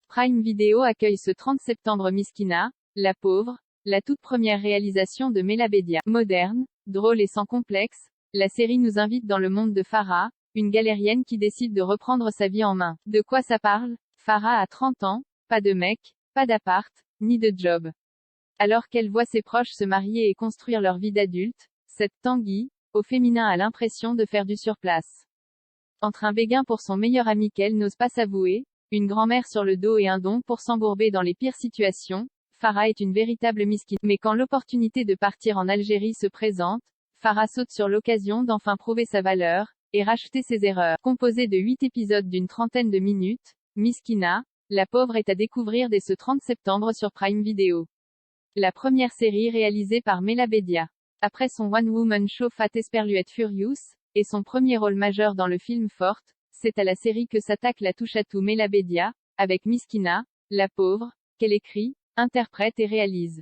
Prime Video accueille ce 30 septembre Miskina, la pauvre, la toute première réalisation de Mela Bédia. Moderne, drôle et sans complexe, la série nous invite dans le monde de Farah, une galérienne qui décide de reprendre sa vie en main. De quoi ça parle? Farah a 30 ans, pas de mec, pas d'appart, ni de job. Alors qu'elle voit ses proches se marier et construire leur vie d'adulte, cette Tanguy, au féminin a l'impression de faire du surplace. Entre un béguin pour son meilleur ami qu'elle n'ose pas s'avouer, une grand-mère sur le dos et un don pour s'embourber dans les pires situations, Farah est une véritable miskine. Mais quand l'opportunité de partir en Algérie se présente, Farah saute sur l'occasion d'enfin prouver sa valeur, et racheter ses erreurs. Composée de 8 épisodes d'une trentaine de minutes, Miskina, la pauvre est à découvrir dès ce 30 septembre sur Prime Video. La première série réalisée par Mela Bédia. Après son one-woman show Fat Esperluette Furious, et son premier rôle majeur dans le film Forte, c'est à la série que s'attaque la touche-à-tout Mela Bédia, avec Miskina, la pauvre, qu'elle écrit, interprète et réalise.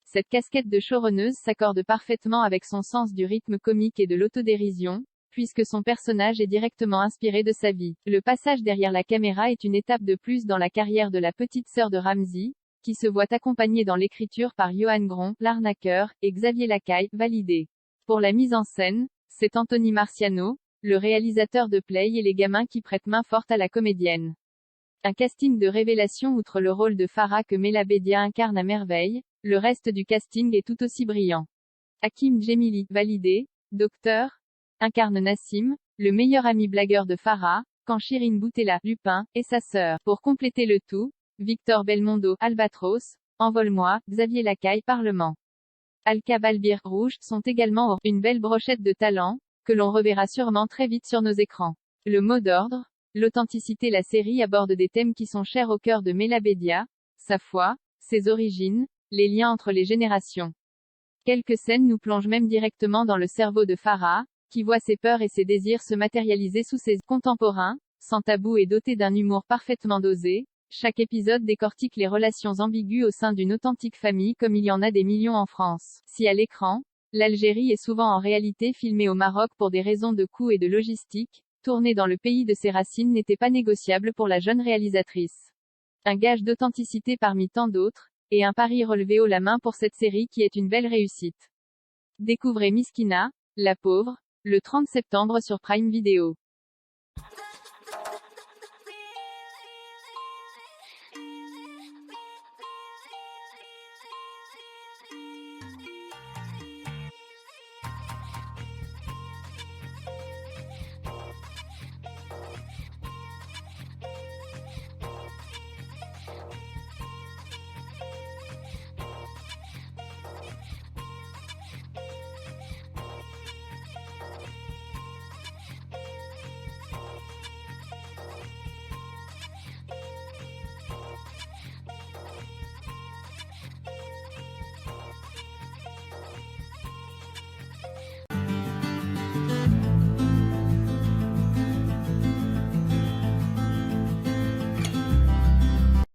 Cette casquette de showrunneuse s'accorde parfaitement avec son sens du rythme comique et de l'autodérision, puisque son personnage est directement inspiré de sa vie. Le passage derrière la caméra est une étape de plus dans la carrière de la petite sœur de Ramzy, qui se voit accompagnée dans l'écriture par Johan Gron, l'arnaqueur, et Xavier Lacaille, validé. Pour la mise en scène, c'est Anthony Marciano, le réalisateur de Play et les gamins qui prêtent main forte à la comédienne. Un casting de révélation outre le rôle de Farah que Mela Bédia incarne à merveille, le reste du casting est tout aussi brillant. Hakim Djemili, validé, docteur, incarne Nassim, le meilleur ami blagueur de Farah, quand Chirine Boutella, Lupin, est sa sœur. Pour compléter le tout, Victor Belmondo, Albatros, Envole-moi, Xavier Lacaille, Parlement. Alka Balbir, Rouge, sont également une belle brochette de talents, que l'on reverra sûrement très vite sur nos écrans. Le mot d'ordre, l'authenticité. La série aborde des thèmes qui sont chers au cœur de Mela Bédia, sa foi, ses origines, les liens entre les générations. Quelques scènes nous plongent même directement dans le cerveau de Farah, qui voit ses peurs et ses désirs se matérialiser sous ses contemporains, sans tabou et doté d'un humour parfaitement dosé. Chaque épisode décortique les relations ambiguës au sein d'une authentique famille comme il y en a des millions en France. Si à l'écran, l'Algérie est souvent en réalité filmée au Maroc pour des raisons de coût et de logistique, tourner dans le pays de ses racines n'était pas négociable pour la jeune réalisatrice. Un gage d'authenticité parmi tant d'autres, et un pari relevé haut la main pour cette série qui est une belle réussite. Découvrez Miskina, la pauvre, le 30 septembre sur Prime Video.